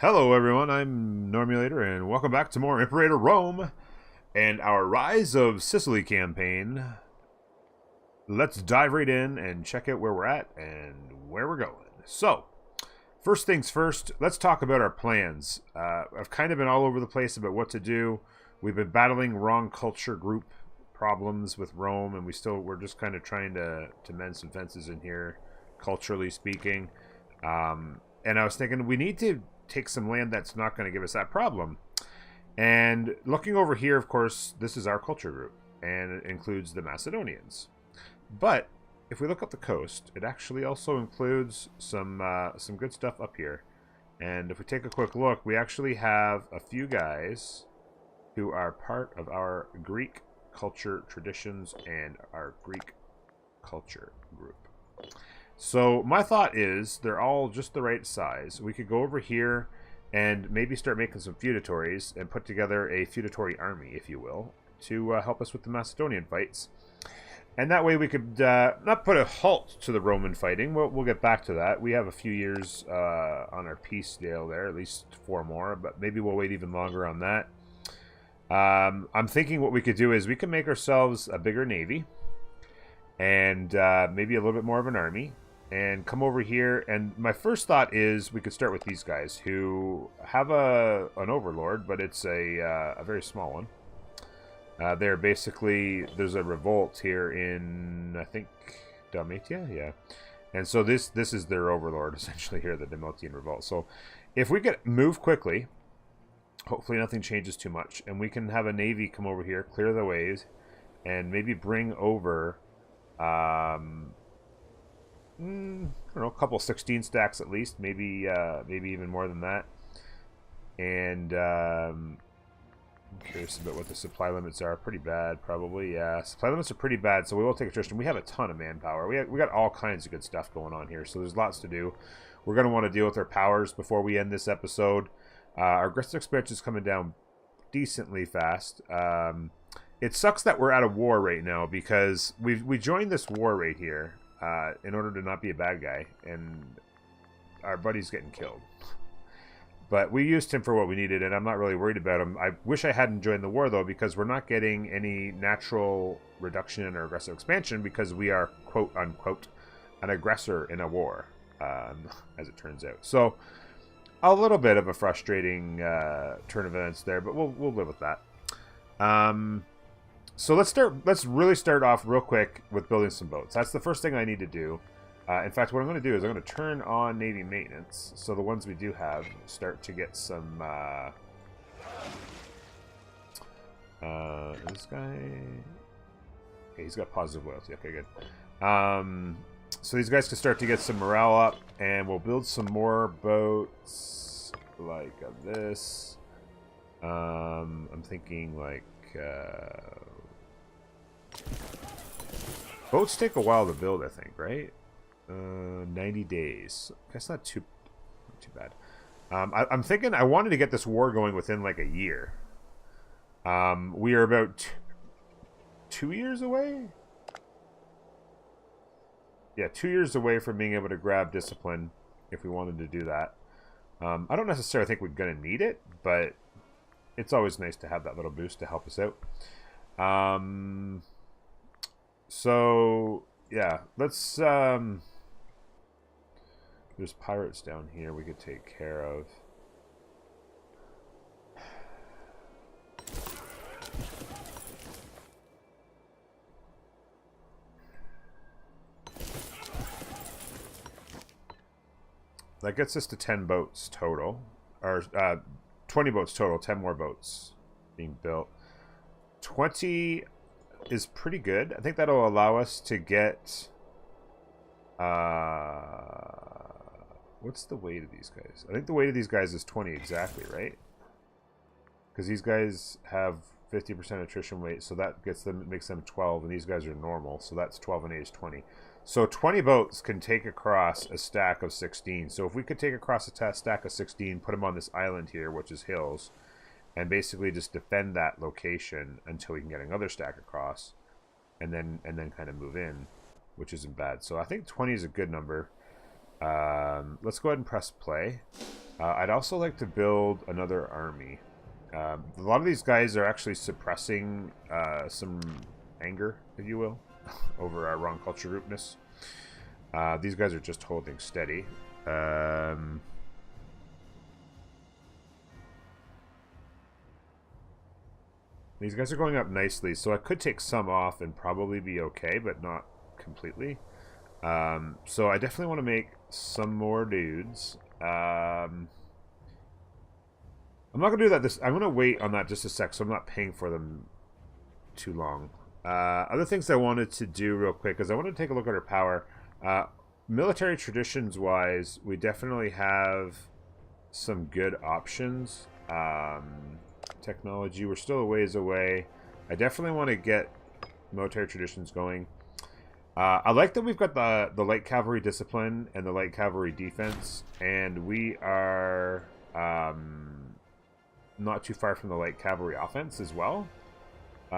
Hello everyone, I'm Normulator and welcome back to more Imperator Rome and our Rise of Sicily campaign. Let's dive right in and check out where we're at and where we're going. So, first things first, let's talk about our plans. I've kind of been all over the place about what to do. We've been battling wrong culture group problems with Rome, and we're just kind of trying to mend some fences in here, culturally speaking. And I was thinking we need to take some land that's not going to give us that problem. And looking over here, of course, this is our culture group, and it includes the Macedonians. But if we look up the coast, it actually also includes some good stuff up here. And if we take a quick look, we actually have a few guys who are part of our Greek culture traditions and our Greek culture group. So my thought is they're all just the right size. We could go over here and maybe start making some feudatories and put together a feudatory army, if you will, to help us with the Macedonian fights. And that way we could not put a halt to the Roman fighting. We'll get back to that. We have a few years on our peace deal there, at least 4 more, but maybe we'll wait even longer on that. I'm thinking what we could do is we can make ourselves a bigger navy and maybe a little bit more of an army. And come over here, and my first thought is we could start with these guys who have an overlord, but it's a very small one. They're basically, there's a revolt here in, I think, Dalmatia, yeah. And so this is their overlord, essentially, here, the Dalmatian revolt. So if we could move quickly, hopefully nothing changes too much, and we can have a navy come over here, clear the ways, and maybe bring over I don't know, a couple 16 stacks at least, maybe even more than that. And I'm curious about what the supply limits are. Pretty bad, probably. Yeah, supply limits are pretty bad, so we will take attrition. We have a ton of manpower. We got all kinds of good stuff going on here, so there's lots to do. We're going to want to deal with our powers before we end this episode. Our aggressive expansion is coming down decently fast. It sucks that we're out of war right now because we joined this war right here. In order to not be a bad guy, and our buddy's getting killed. But we used him for what we needed, and I'm not really worried about him. I wish I hadn't joined the war, though, because we're not getting any natural reduction in our aggressive expansion because we are, quote-unquote, an aggressor in a war, as it turns out. So, a little bit of a frustrating turn of events there, but we'll live with that. So let's really start off real quick with building some boats. That's the first thing I need to do. In fact, what I'm going to do is I'm going to turn on Navy maintenance, so the ones we do have start to get some... this guy... Okay, he's got positive loyalty. Okay, good. So these guys can start to get some morale up, and we'll build some more boats like this. I'm thinking like... boats take a while to build, I think, right? 90 days. That's not too bad. I'm thinking I wanted to get this war going within like a year. We are about 2 years away? Yeah, 2 years away from being able to grab discipline if we wanted to do that. I don't necessarily think we're going to need it, but it's always nice to have that little boost to help us out. So, yeah, let's, there's pirates down here we could take care of. That gets us to 10 boats total, or 20 boats total, 10 more boats being built. 20 is pretty good. I think that'll allow us to get... what's the weight of these guys? I think the weight of these guys is 20 exactly, right? Because these guys have 50% attrition weight, so that makes them 12, and these guys are normal, so that's 12 and 8 is 20. So 20 boats can take across a stack of 16. So if we could take across a stack of 16, put them on this island here, which is hills, and basically just defend that location until we can get another stack across, and then kind of move in, which isn't bad. So I think 20 is a good number. Let's go ahead and press play. I'd also like to build another army. A lot of these guys are actually suppressing some anger, if you will, over our wrong culture groupness. These guys are just holding steady. These guys are going up nicely, so I could take some off and probably be okay, but not completely. So I definitely want to make some more dudes. I'm not going to do that. I'm going to wait on that just a sec, so I'm not paying for them too long. Other things I wanted to do real quick is I wanted to take a look at our power. Military traditions-wise, we definitely have some good options. Technology, we're still a ways away. I definitely want to get military traditions going. I like that we've got the light cavalry discipline and the light cavalry defense, and we are not too far from the light cavalry offense as well.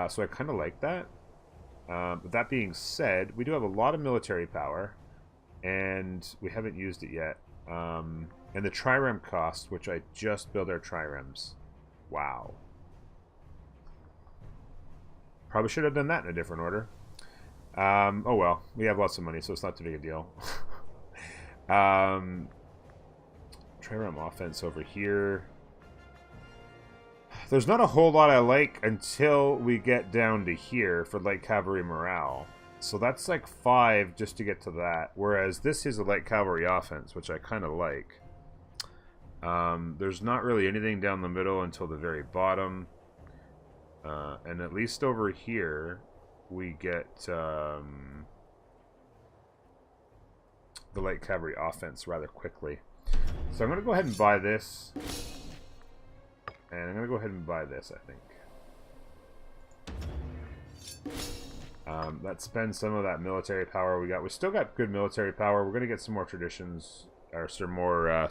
So I kind of like that. But that being said, we do have a lot of military power, and we haven't used it yet. And the trireme cost, which I just built our triremes. Wow. Probably should have done that in a different order. Oh well, we have lots of money, so it's not too big a deal. Trireme offense over here. There's not a whole lot I like until we get down to here for light cavalry morale. So that's like 5 just to get to that. Whereas this is a light cavalry offense, which I kind of like. There's not really anything down the middle until the very bottom. And at least over here, we get the light cavalry offense rather quickly. So I'm going to go ahead and buy this. And I'm going to go ahead and buy this, I think. That spends some of that military power we got. We still got good military power. We're going to get some more traditions, or some more,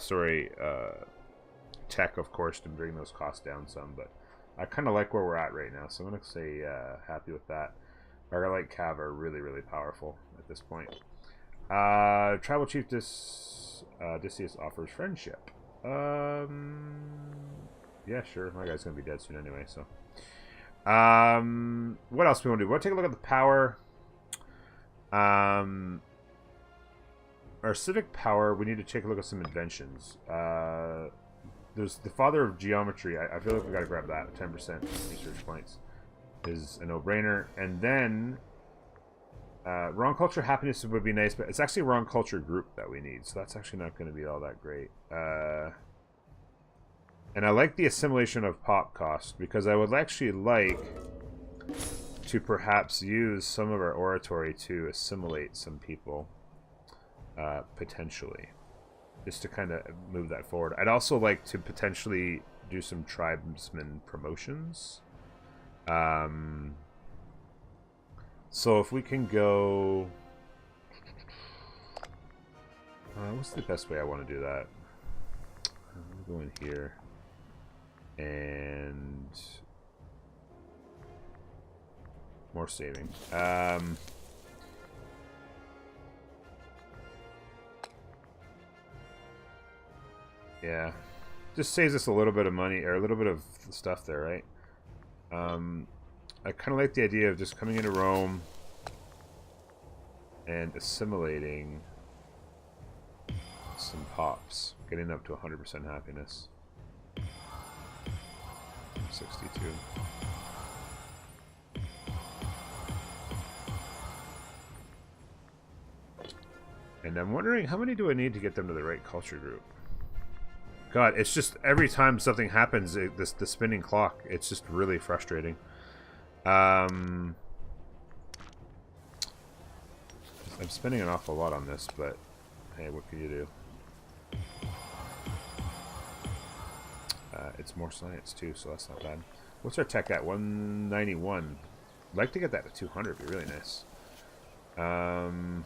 tech, of course, to bring those costs down some. But I kind of like where we're at right now, so I'm going to say happy with that. Our light cav are really, really powerful at this point. Tribal Chief Odysseus offers friendship. Yeah, sure. My guy's going to be dead soon anyway, so. What else do we want to do? We want to take a look at the power. Our civic power, we need to take a look at some inventions. There's the father of geometry. I feel like we got to grab that. 10% research points is a no-brainer. And then wrong culture happiness would be nice, but it's actually wrong culture group that we need, so that's actually not going to be all that great. And I like the assimilation of pop cost, because I would actually like to perhaps use some of our oratory to assimilate some people, potentially, just to kind of move that forward. I'd also like to potentially do some tribesman promotions. So if we can go... what's the best way I want to do that? I'm going to go in here. And... more saving. Yeah. Just saves us a little bit of money, or a little bit of stuff there, right? I kind of like the idea of just coming into Rome and assimilating some pops, getting up to 100% happiness. 62. And I'm wondering, how many do I need to get them to the right culture group? God, it's just every time something happens, the spinning clock, it's just really frustrating. I'm spending an awful lot on this, but hey, what can you do? It's more science too, so that's not bad. What's our tech at? 191. I'd like to get that to 200. It'd be really nice. The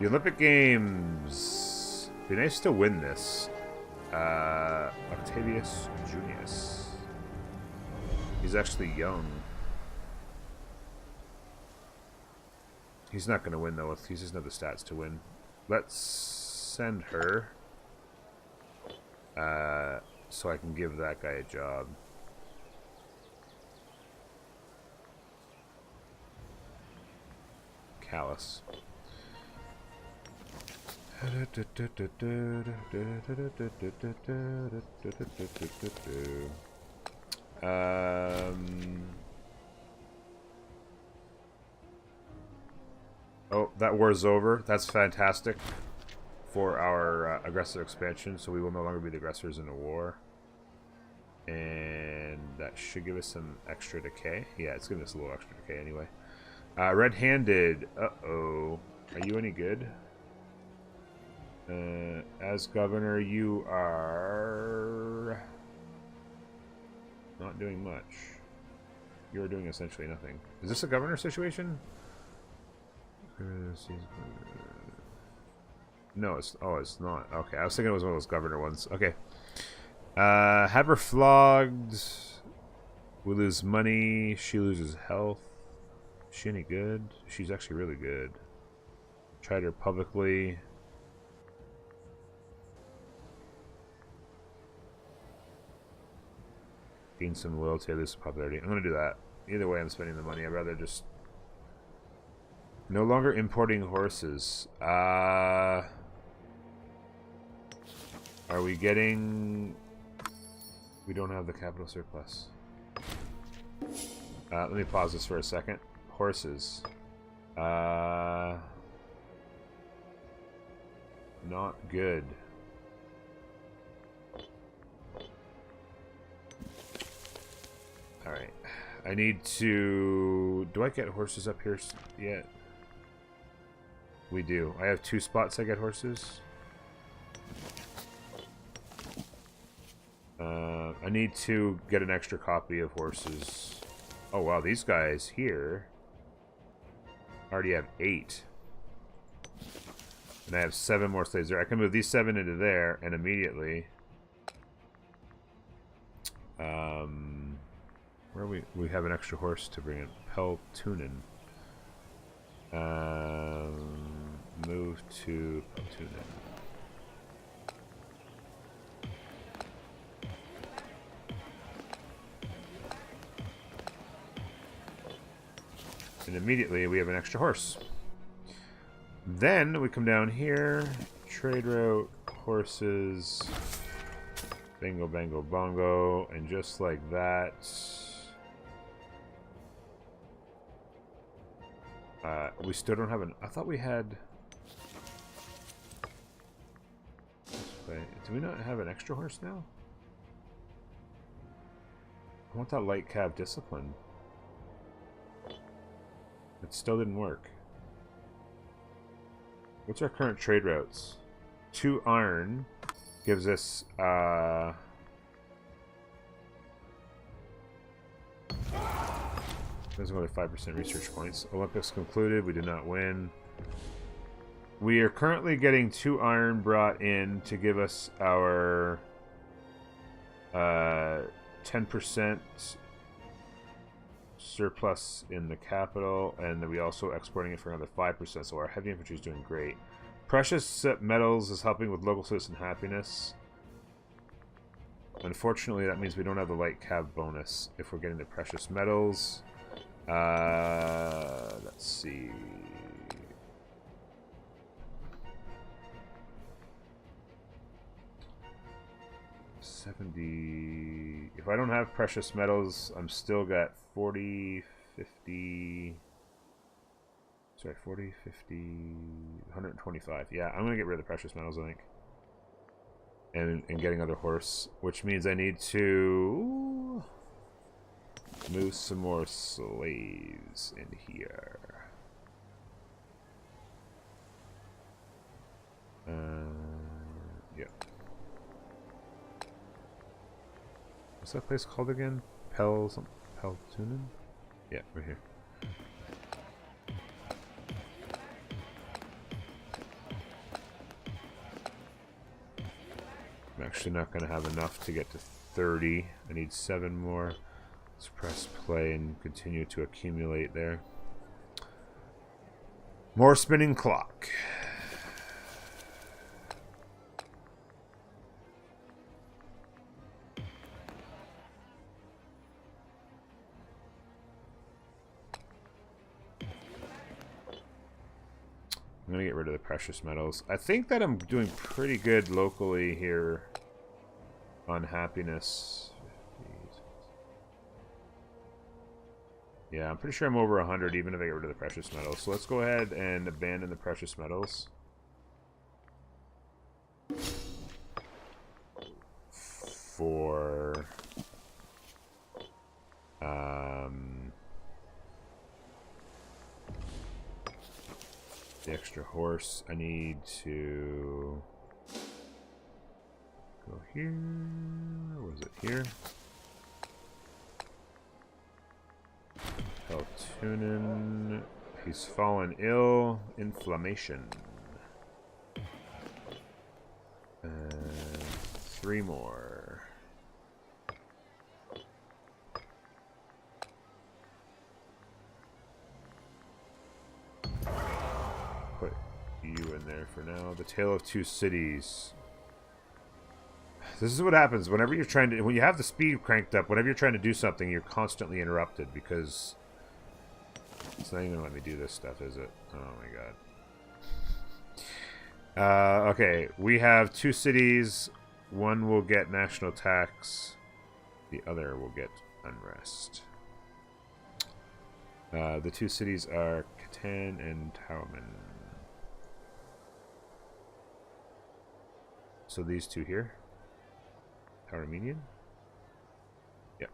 Olympic Games. It'd be nice to win this. Octavius Junius. He's actually young. He's not going to win though. He doesn't have the stats to win. Let's send her. So I can give that guy a job. Callus. Oh, that war's over. That's fantastic for our aggressive expansion, so we will no longer be the aggressors in a war. And that should give us some extra decay. Yeah, it's giving us a little extra decay anyway. Red-handed. Uh-oh. Are you any good? As governor, you are not doing much. You're doing essentially nothing. Is this a governor situation? No, it's not. Okay, I was thinking it was one of those governor ones. Okay. Have her flogged. We lose money. She loses health. Is she any good? She's actually really good. Tried her publicly. Gain some loyalty, lose some popularity. I'm gonna do that. Either way, I'm spending the money. I'd rather just... No longer importing horses. Are we getting... We don't have the capital surplus. Let me pause this for a second. Horses. Not good. Alright. I need to... Do I get horses up here yet? We do. I have 2 spots I get horses. I need to get an extra copy of horses. Oh wow, these guys here already have 8. And I have 7 more slaves there. I can move these 7 into there and immediately... where we have an extra horse to bring in. Peltunen. Move to Peltunen. And immediately we have an extra horse. Then we come down here, trade route, horses, bingo, bango, bongo, and just like that. We still don't have an... I thought we had... Do we not have an extra horse now? I want that light cab discipline. It still didn't work. What's our current trade routes? 2 iron gives us there's only 5% research points. Olympics concluded. We did not win. We are currently getting 2 iron brought in to give us our 10% surplus in the capital, and then we also exporting it for another 5%, so our heavy infantry is doing great. Precious metals is helping with local citizen happiness. Unfortunately, that means we don't have the light cab bonus if we're getting the precious metals. Let's see. If I don't have precious metals, I'm still got 40, 50... Sorry, 40, 50... 125. Yeah, I'm going to get rid of the precious metals, I think. And getting another horse, which means I need to... move some more slaves in here. Yep. What's that place called again? Peltunen? Yeah, right here. I'm actually not going to have enough to get to 30. I need 7 more. Let's press play and continue to accumulate there. More spinning clock. I'm gonna get rid of the precious metals. I think that I'm doing pretty good locally here on happiness. Yeah, I'm pretty sure I'm over 100 even if I get rid of the precious metals. So let's go ahead and abandon the precious metals. For the extra horse, I need to go here. Was it here? Peltunen. He's fallen ill. Inflammation. And 3 more. Put you in there for now. The Tale of Two Cities. This is what happens whenever you're trying to... When you have the speed cranked up, whenever you're trying to do something, you're constantly interrupted because... It's not even going to let me do this stuff, is it? Oh my god. Okay, we have 2 cities. One will get national tax. The other will get unrest. The 2 cities are Catan and Tauman. So these 2 here. Armenian? Yep.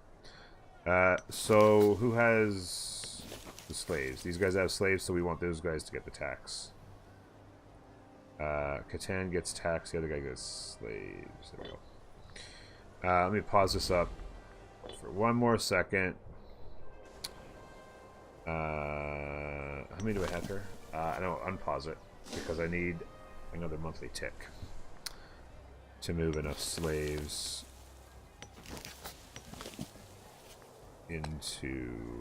So who has the slaves? These guys have slaves, so we want those guys to get the tax. Catan gets tax, the other guy gets slaves. There we go. Let me pause this up for 1 more second. How many do I have here? I don't unpause it because I need another monthly tick to move enough slaves into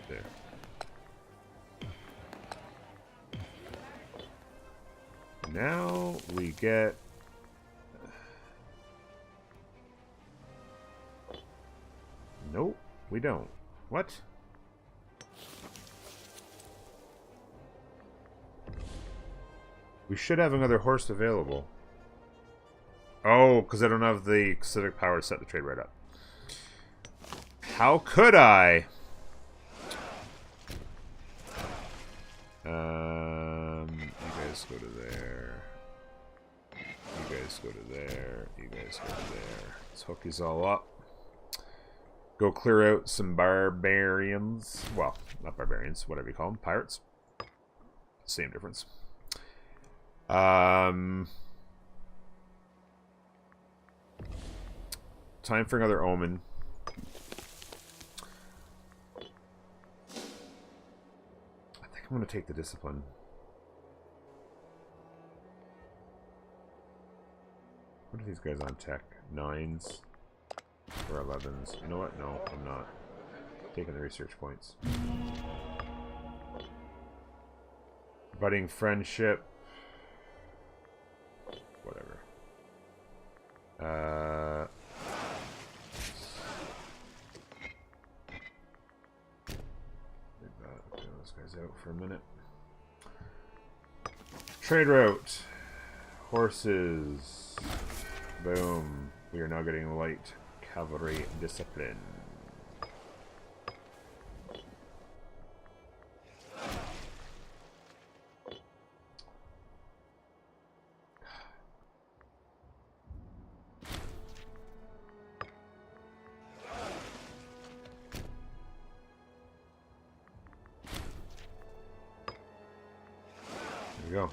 there. Now we get nope, we don't. What? We should have another horse available. Oh, because I don't have the civic power to set the trade right up. How could I? You guys go to there. You guys go to there. You guys go to there. Let's hook these all up. Go clear out some barbarians. Well, not barbarians, whatever you call them. Pirates. Same difference. Time for another omen. I think I'm going to take the discipline. What are these guys on tech? 9s or 11s? You know what? No, I'm not. Taking the research points. Budding friendship. Whatever. Get those guys out for a minute. Trade route. Horses. Boom. We are now getting light cavalry discipline. There we go.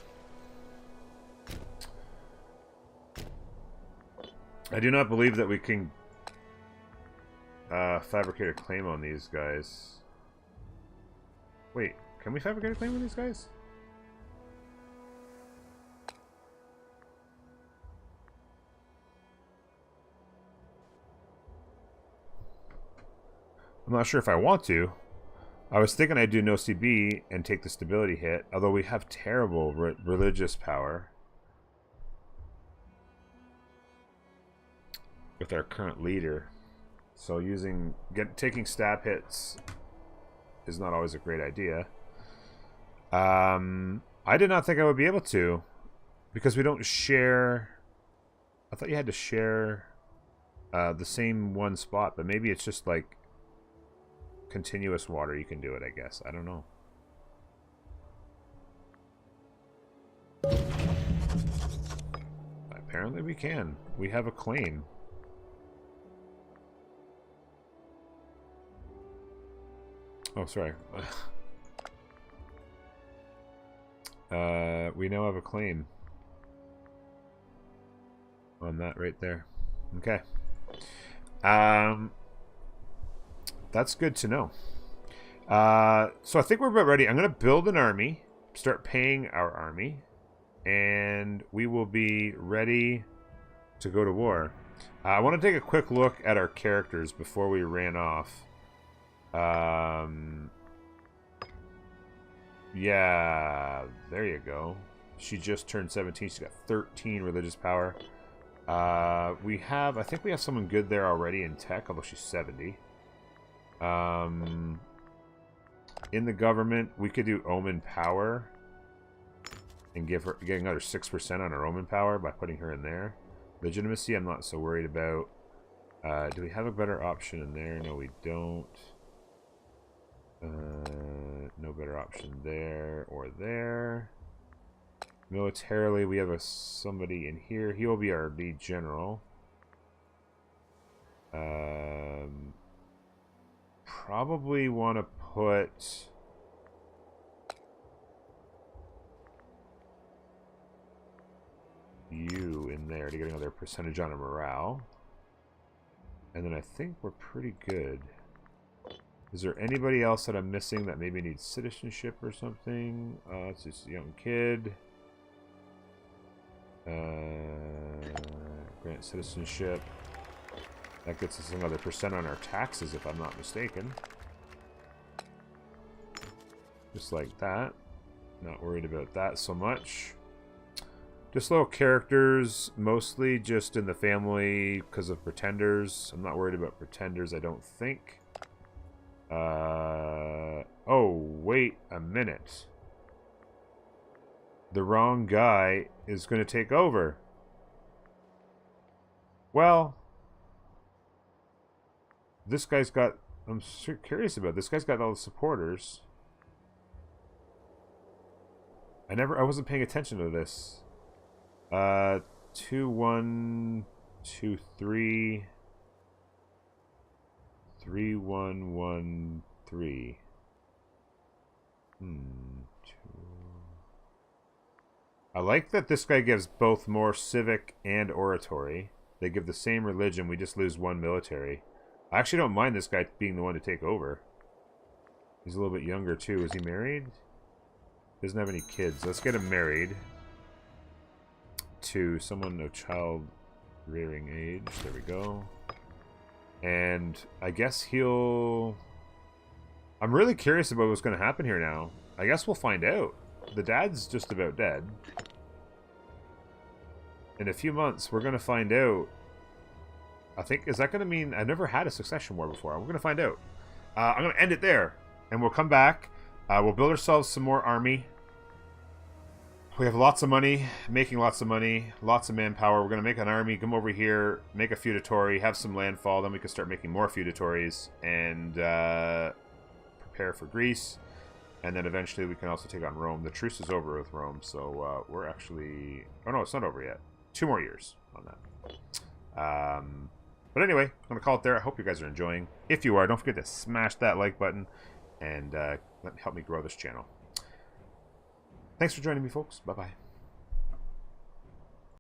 I do not believe that we can fabricate a claim on these guys. Wait, can we fabricate a claim on these guys? I'm not sure if I want to. I was thinking I'd do no CB and take the stability hit, although we have terrible religious power with our current leader. So taking stab hits is not always a great idea. I did not think I would be able to, because we don't share. I thought you had to share the same one spot, but maybe it's just like continuous water. You can do it, I guess. I don't know. Apparently we can. We have a claim. Oh, sorry. We now have a claim on that right there. Okay. That's good to know. So I think we're about ready. I'm going to build an army, start paying our army, and we will be ready to go to war. I want to take a quick look at our characters before we ran off. Yeah, there you go. She just turned 17. She's got 13 religious power. I think we have someone good there already in tech, although she's 70. In the government, we could do Omen power and get another 6% on her Omen power by putting her in there. Legitimacy, I'm not so worried about. Do we have a better option in there? No, we don't. No better option there or there. Militarily, we have somebody in here. He will be our lead general. Probably want to put you in there to get another percentage on a morale. And then I think we're pretty good. Is there anybody else that I'm missing that maybe needs citizenship or something? It's just a young kid. Grant citizenship. That gets us another percent on our taxes, if I'm not mistaken. Just like that. Not worried about that so much. Just little characters, mostly just in the family because of pretenders. I'm not worried about pretenders, I don't think. Oh, wait a minute. The wrong guy is going to take over. Well, this guy's got... I'm curious about this. Guy's got all the supporters. I wasn't paying attention to this. 2, 1, 2, 3... 3, 1, 1, 3. 2. I like that this guy gives both more civic and oratory. They give the same religion, we just lose 1 military. I actually don't mind this guy being the one to take over. He's a little bit younger too. Is he married? Doesn't have any kids. Let's get him married to someone of child rearing age. There we go. And I guess he'll... I'm really curious about what's going to happen here now. I guess we'll find out. The dad's just about dead. In a few months, we're going to find out. I think, is that going to mean... I've never had a succession war before. We're going to find out. I'm going to end it there. And we'll come back. We'll build ourselves some more army. We have lots of money, making lots of money, lots of manpower. We're going to make an army, come over here, make a feudatory, have some landfall, then we can start making more feudatories and prepare for Greece. And then eventually we can also take on Rome. The truce is over with Rome, so we're actually... Oh no, it's not over yet. 2 more years on that. But anyway, I'm going to call it there. I hope you guys are enjoying. If you are, don't forget to smash that like button and help me grow this channel. Thanks for joining me, folks. Bye-bye.